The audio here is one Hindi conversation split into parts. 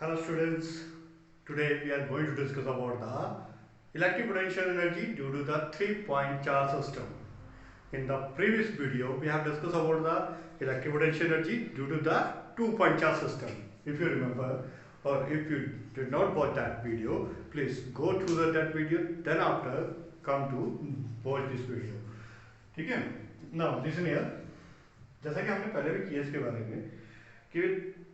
Hello students, today we are going to discuss about the electric potential energy due to the 3-point charge system. In the previous video we have discussed about the electric potential energy due to the 2-point charge system. If you remember or if you did not watch that video, please go through that video, then after come to watch this video. ठीक है? Now listen here. जैसा कि हमने पहले भी किया इसके बारे में कि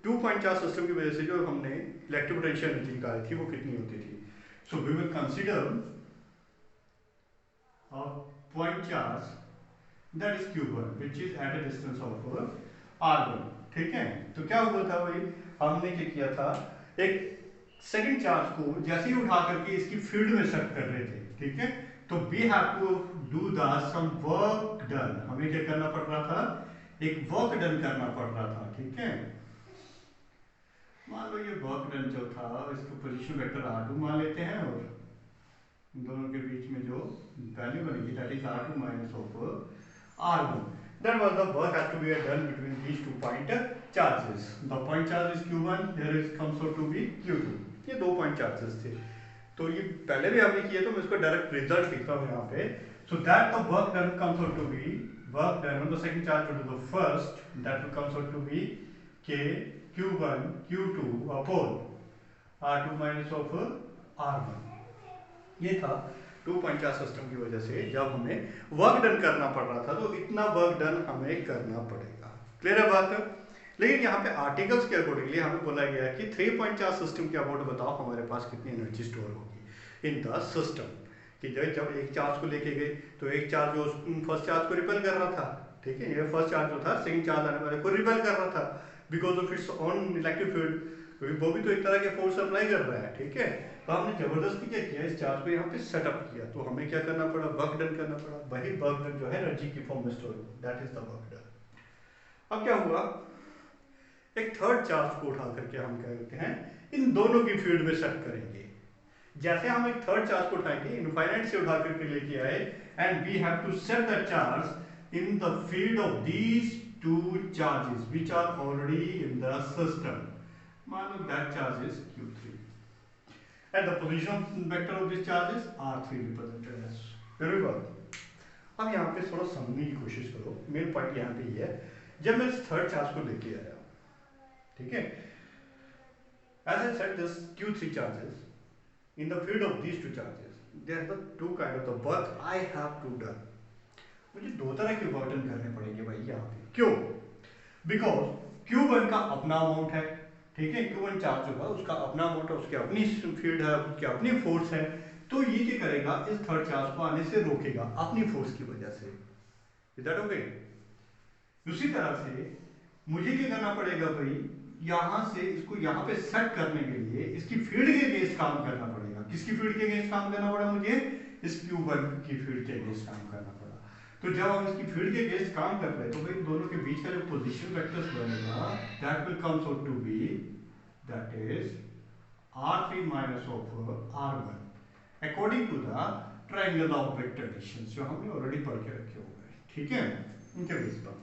2-point चार्ज सिस्टम की वजह से जो हमने इलेक्ट्रिक पोटेंशियल एनर्जी निकाली थी वो कितनी होती थी. So we will consider a point charge that is q1 which is at a distance of r1. ठीक है, तो क्या हुआ था भाई, हमने क्या किया था, एक सेकंड चार्ज को जैसे ही उठा करके इसकी फील्ड में सेट कर रहे थे. ठीक है, तो we have to do the some work done. हमें क्या करना पड़ रहा था, एक वर्क डन करना पड़ रहा था. ठीक है, मान लो ये वर्क डन जो था इसको पोजीशन वेक्टर r2 मान लेते हैं और इन दोनों के बीच में जो वैल्यू बनेगी that is r2 minus of r1. That was the work has to be done between these 2-point charges. The point charge is q1, here it comes out to be q2. ये 2-point charges थे. तो ये पहले भी हमने किए, तो मैं इसको डायरेक्ट रिजल्ट लिखता हूँ यहाँ पे. So that the work done comes out to be work done on the second charge to the first, that will comes out to be k q1 q2 upon r2 minus of r1. ये था 2-point चार्ज सिस्टम की वजह से जब हमें वर्क डन करना पड़ रहा था, तो इतना वर्क डन हमें करना पड़ेगा. क्लियर है बात. लेकिन यहाँ पे आर्टिकल्स के अकॉर्डिंगली हमें बोला गया है कि 3-point चार्ज सिस्टम के अबाउट बताओ हमारे पास कितनी एनर्जी स्टोर होगी इन द सिस्टम. कि जब एक चार्ज को लेके गए तो एक चार्ज जो फर्स्ट चार्ज को रिपेल कर रहा था. ठीक है, ये फर्स्ट चार्ज जो था सेकंड चार्ज आने वाले को रिपेल कर रहा था because of its on electric field. वो भी तो एक तरह के फोर्स अप्लाई कर रहा है. ठीक है, तो हमने जबरदस्ती क्या किया, इस चार्ज को यहाँ पे सेटअप किया, तो हमें क्या करना पड़ा, वर्क डन करना पड़ा. वही वर्क डन जो है एनर्जी की फॉर्म में store, that is the work done. अब क्या हुआ, एक थर्ड चार्ज को उठा करके हम क्या करते हैं, इन दोनों की फील्ड में सेट करेंगे. जैसे हम एक थर्ड चार्ज को उठाएंगे, इनफाइनाइट से उठा करके लेके आए, and we have to set the charge in the field of these two charges which are already in the system. मान लो that charge is q3 and the position vector of this charge is r3 represented as. very well. अब यहाँ पे थोड़ा समझने की कोशिश करो. मेन पॉइंट यहाँ पे ये है, जब मैं इस थर्ड चार्ज को लेके आया, ठीक है, as I said this q3 charges in the field of these two charges there are the two kind of the work I have to done. मुझे दो तरह के वर्क डन करने पड़ेंगे भाई यहाँ पे. क्यों? बिकॉज q1 का अपना अमाउंट है. ठीक है, q1 चार्ज जो है उसका अपना अमाउंट है, उसकी अपनी फील्ड है, उसकी अपनी फोर्स है. तो ये क्या करेगा, इस थर्ड चार्ज को आने से रोकेगा अपनी फोर्स की वजह से. Is that okay? उसी तरह से मुझे क्या करना पड़ेगा भाई, यहां से इसको यहां पे सेट करने के लिए इसकी फील्ड के अगेंस्ट काम करना पड़ेगा. किसकी फील्ड के अगेंस्ट काम करना पड़ा मुझे, इस q1 की फील्ड के अगेंस्ट काम करना पड़ा. तो जब हम इसकी फील्ड के अगेंस्ट काम कर रहे हैं, तो भाई दोनों के बीच का जो पोजीशन वेक्टर्स बनेगा that will comes out to be that is r3 minus of r1 according to the triangle of vector additions जो हमने ऑलरेडी पढ़ के रखे हुए हैं. ठीक है, उनके बेस पर.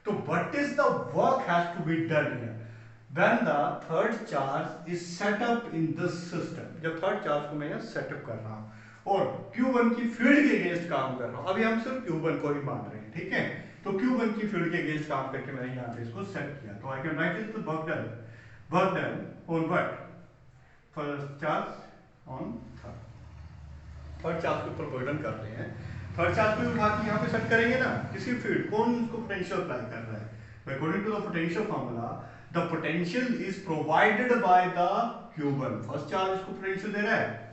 तो what is the work has to be done here when the third charge is set up in this system. जब थर्ड चार्ज को मैं यहाँ सेटअप कर रहा हूँ और q1 की फील्ड के अगेंस्ट काम कर रहा हूं. अभी हम सिर्फ q1 को ही मान रहे हैं. ठीक है, तो q1 की फील्ड के अगेंस्ट काम करके मैंने यहाँ पे इसको सेट किया. तो I can write it the work done on what, first charge on third charge के ऊपर वर्क डन कर रहे हैं. थर्ड चार्ज को उठा के यहाँ पे सेट करेंगे ना, किसी फील्ड, कौन उसको पोटेंशियल अप्लाई कर रहा है. According to the potential formula the potential is provided by the q1. First charge इसको पोटेंशियल दे रहा है.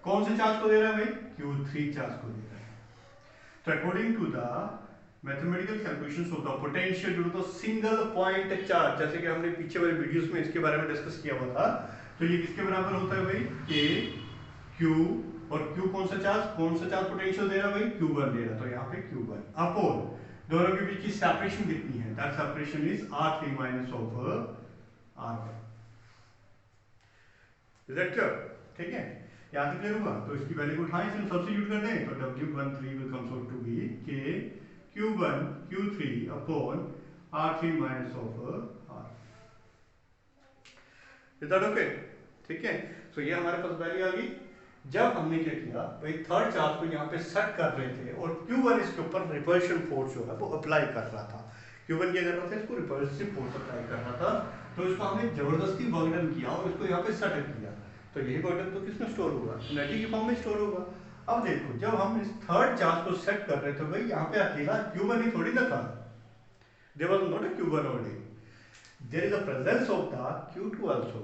कौन से चार्ज को दे रहा है भाई, q3 चार्ज को दे रहा है. तो according to the mathematical calculations of the potential due to the single point charge, जैसे कि हमने पीछे वाले वीडियोस में इसके बारे में डिस्कस किया हुआ था, तो ये किसके बराबर होता है भाई, k q और q कौन सा चार्ज पोटेंशियल दे रहा है भाई, q1 दे रहा है. तो यहाँ पे q1 अपॉन दोनों के बीच की सेपरेशन कितनी है, that separation is r3 minus of r1. Is that clear? ठीक है, यहाँ से क्लियर हुआ. तो इसकी वैल्यू को उठाएं, इसमें सब्स्टिट्यूट कर दें, तो W13 will comes out to be k q1 q3 upon r3 minus of r. Is that okay? ठीक है, सो ये हमारे पास वैल्यू आ गई। जब हमने क्या किया भाई, थर्ड चार्ज को यहाँ पे सेट कर रहे थे और Q1 इसके ऊपर रिपल्शन फोर्स जो है वो अप्लाई कर रहा था। Q1 क्या कर रहा था, इसको रिपल्सिव फोर्स अप्लाई कर रहा था, तो इसको हमने जबरदस्ती वर्क डन किया और इसको यहाँ पे सेट किया। तो यही वर्क डन तो किसमें स्टोर होगा, एनर्जी की फॉर्म में स्टोर होगा। अब देखो, जब हम इस थर्ड चार्ज को सेट कर रहे थे भाई, यहाँ पे अकेला Q1 ही थोड़ी ना था, there was not a Q1 only, there is a presence of the Q2 also.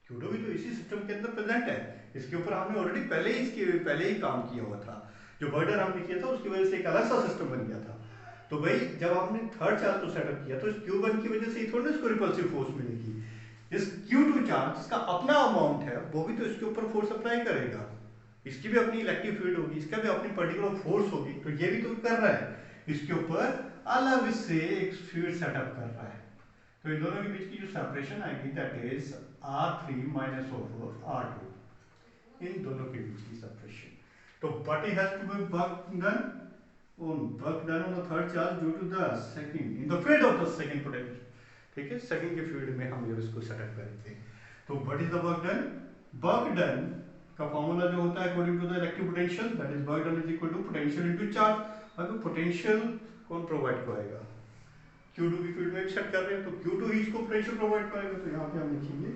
Q2 भी तो इसी सिस्टम के अंदर प्रेजेंट है, इसके ऊपर हमने ऑलरेडी पहले ही काम किया हुआ था। जो बर्डन हमने किया था उसकी वजह से एक अलग सा सिस्टम बन गया था। तो भाई जब हमने थर्ड चार्ज को सेटअप किया तो इस Q1 की वजह से ही थोड़ी इसको रिपल्सिव फोर्स मिलेगी। इस Q2 चार्ज जिसका अपना अमाउंट है वो भी तो इसके ऊपर फोर्स अप्लाई करेगा, इसकी भी अपनी इलेक्ट्रिक फील्ड होगी, इसका भी अपनी पर्टिकुलर फोर्स होगी, तो ये भी तो कर रहा है, इसके ऊपर अलग से एक फील्ड सेटअप कर रहा है। तो इन दोनों के बीच की जो सेपरेशन आएगी that is R3 minus of R2, इन दोनों के बीच की सेपरेशन। तो but it has to be work done on the third charge due to the second in the field of the second potential। ठीक है, सेकंड के फील्ड में हम जब इसको सेटअप करेंगे तो what is the work done? Work done का फॉर्मूला जो होता है according to the electric potential, that is work done is equal to potential into charge. अब पोटेंशियल कौन प्रोवाइड करेगा, Q2 की फील्ड में सेट कर रहे हैं तो Q2 ही इसको पोटेंशियल प्रोवाइड करेगा, तो यहाँ पे हम लिखेंगे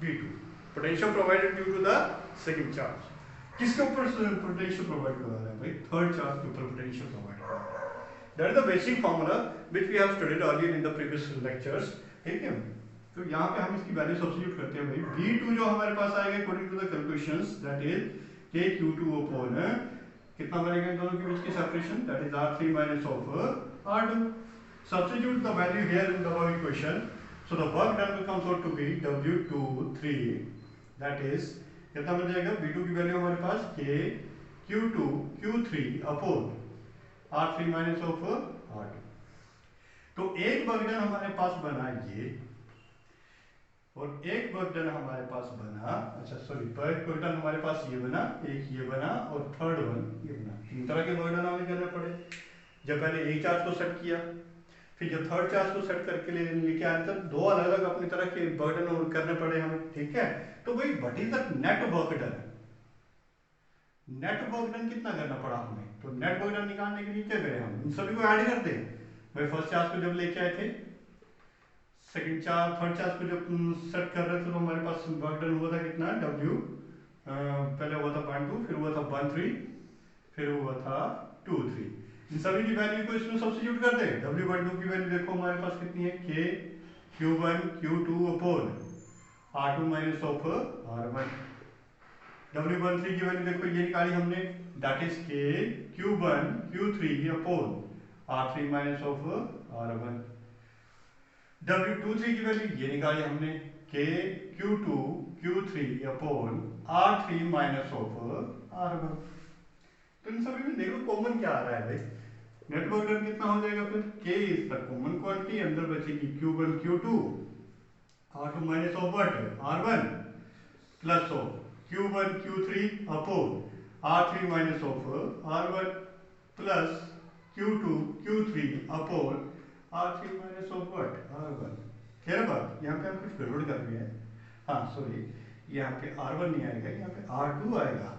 V2, potential provided due to the second charge. किसके ऊपर पोटेंशियल प्रोवाइड कर रहा है भाई, थर्ड चार्ज के ऊपर पोटेंशियल प्रोवाइड कर रहा है। That is the basic formula which we have studied earlier in the previous lectures. ठीक है, तो यहाँ पे हम इसकी वैल्यू सब्स्टिट्यूट करते हैं भाई, V2 जो हमारे पास आएगा according to the calculations that is KQ2 upon कितना बनेगा इन दोनों के बीच की separation, that is R3 minus of R2। Substitute the value here in the above equation. So the work done comes out to be W23, that is कितना बन जाएगा, V2 की वैल्यू हमारे पास K Q2 Q3 upon R3 minus of R2। तो एक वर्क डन हमारे पास बना ये और एक वर्क डन हमारे पास बना, अच्छा सॉरी, एक वर्क डन हमारे पास ये बना, एक ये बना और थर्ड वन ये बना। तीन तरह के वर्क डन हमें करने पड़े। जब पहले एक चार्ज को सेट किया, फिर जब थर्ड चार्ज को सेट करके लेके आए तब दो अलग अलग अपनी तरह के वर्क डन करने पड़े हमें। ठीक है, तो भाई what is the net work done, net work done कितना करना पड़ा हमें, तो नेट वर्क डन निकालने के लिए क्या करें, हम इन सभी को ऐड कर दें। भाई फर्स्ट चार्ज को जब लेके आए थे, सेकंड चार्ज थर्ड चार्ज को जब सेट कर रहे थे तो हमारे पास वर्क डन हुआ था कितना, W पहले हुआ था 0.2, फिर हुआ था 1.3, फिर हुआ था 2.3। इन सभी की वैल्यू को इसमें सब्स्टिट्यूट कर दे। W12 की वैल्यू देखो हमारे पास कितनी है, K Q1 Q2 upon R2 minus of R1। W13 की वैल्यू देखो ये निकाली हमने, that is K Q1 Q3 upon R3 minus of R1। W23 की वैल्यू ये निकाली हमने, K Q2 Q3 upon R3 minus of R1। तो इन सभी में देखो कॉमन क्या आ रहा है भाई, नेटवर्क डन कितना हो जाएगा, फिर K is the common quantity, अंदर बचेगी Q1 Q2 R2 minus of what R1 plus of Q1 Q3 upon R3 minus of R1 plus Q2 Q3 upon R3 minus of what R1। क्या बात, यहाँ पे हम कुछ गड़बड़ कर रहे हैं, हाँ सॉरी, यहाँ पे R1 नहीं आएगा, यहाँ पे R2 आएगा।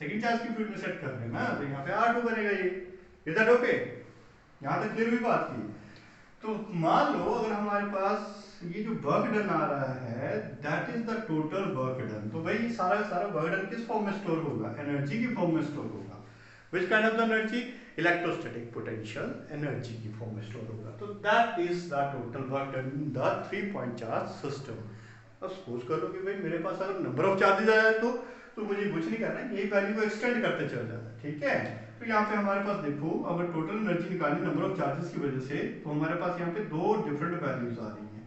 सेकंड चार्ज की फील्ड में सेट कर रहे हैं ना, तो यहाँ पे R2 बनेगा ये। इज दैट ओके, यहाँ तक क्लियर हुई बात की। तो मान लो अगर हमारे पास ये जो वर्क डन आ रहा है that is the total work done, तो भाई ये सारा सारा वर्क डन किस फॉर्म में स्टोर होगा, एनर्जी की फॉर्म में स्टोर होगा। Which kind of the energy, electrostatic potential energy की फॉर्म में स्टोर होगा। तो that is the total work done in the 3 point charge system. अब सपोज कर लो कि भाई मेरे पास अगर नंबर ऑफ चार्जेस आया तो मुझे कुछ नहीं करना है, यही वैल्यू को एक्सटेंड करते चल जाना है। ठीक है, तो यहाँ पे हमारे पास देखो अगर टोटल एनर्जी निकालनी नंबर ऑफ चार्जेस की वजह से, तो हमारे पास यहाँ पे दो डिफरेंट वैल्यूज आ रही हैं।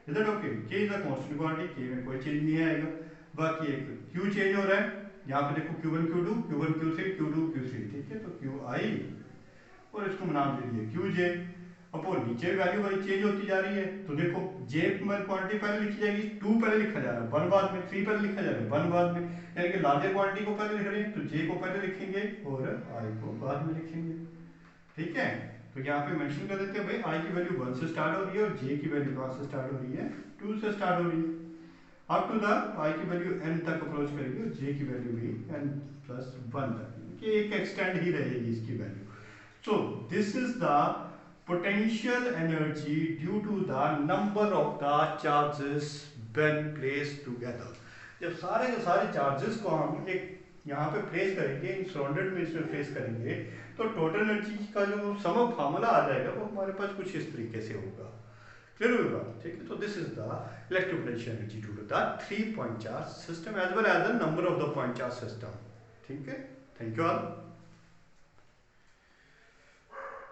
Is that okay, K is a constant quantity, K में कोई चेंज नहीं आएगा। बाकी एक Q चेंज हो रहा है, यहाँ पे देखो Q1 Q2 Q1 Q3 Q2 Q3। ठीक है, तो Qi और इसको नाम दे दिए Qj अपॉन नीचे वैल्यू वाली चेंज होती जा रही है। तो देखो J क्वांटिटी पहले लिखी जाएगी, 2 पहले लिखा जा रहा है, 1 बाद में, 3 पहले लिखा जा रहा है, 1 बाद में, यानी कि लार्जर क्वांटिटी को पहले लिख रहे हैं तो J को पहले लिखेंगे और I को बाद में लिखेंगे। ठीक है, तो यहाँ पे मेंशन कर देते हैं भाई आई की वैल्यू 1 से स्टार्ट हो रही है और जे की वैल्यू कहाँ से स्टार्ट हो रही है, 2 से स्टार्ट हो रही है, अप टू द आई की वैल्यू n तक अप्रोच करेगी और जे की वैल्यू भी n प्लस 1 तक, कि एक एक्सटेंड ही रहेगी इसकी value. So this is the potential energy due to the number of the charges when placed together। जब सारे के सारे चार्जेस को हम एक यहाँ पे प्लेस करेंगे, इन सराउंडेड में इसमें प्लेस करेंगे, तो टोटल एनर्जी का जो सम ऑफ फार्मूला आ जाएगा वो हमारे पास कुछ इस तरीके से होगा। क्लियर हुई बात? ठीक है, तो this is the electric potential energy due to the 3 point charge system as well as the number of the point charge system. ठीक है, थैंक यू ऑल।